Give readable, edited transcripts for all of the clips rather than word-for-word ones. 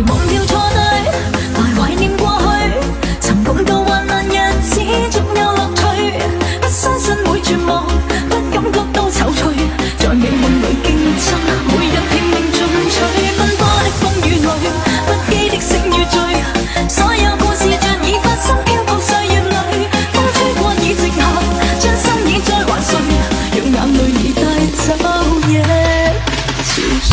忘掉錯對，來懷念過去，曾共度患難日子，總有樂趣。不相信會絕望，不感覺到躊躇，在美夢裏競爭，每日拼命進取，奔波的風雨裏，不羈的醒與醉，所有故事像已發生，漂泊歲月裏，風吹過已靜下，將心意再還誰，讓眼淚已帶走夜潮水。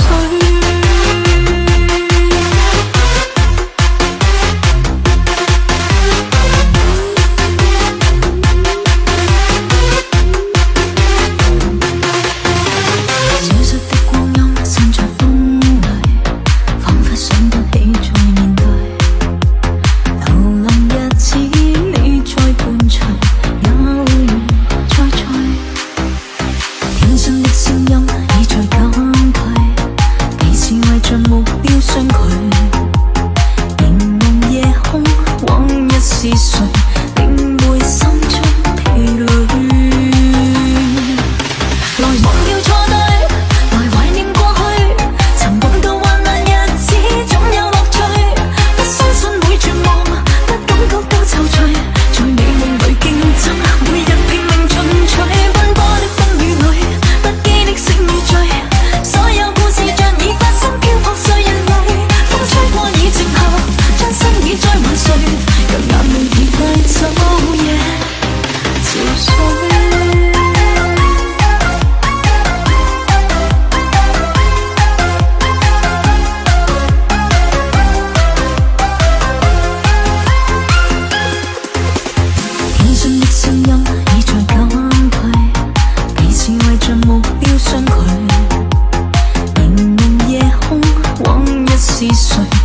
目標相距，凝望夜空，往日是誰領會心中疲累？來忘掉錯對，來懷念過去，曾共度患難日子，總有樂趣。不相信會絕望，不感覺到躊躇，在美夢裏競爭，每日拼命進取，奔波的風雨裏，不羈的醒與醉，所有故事像已發生。再還誰，讓眼淚已帶走夜潮水。天上的聲音已在減退，彼此為着目標相距，凝望夜空，往日是誰？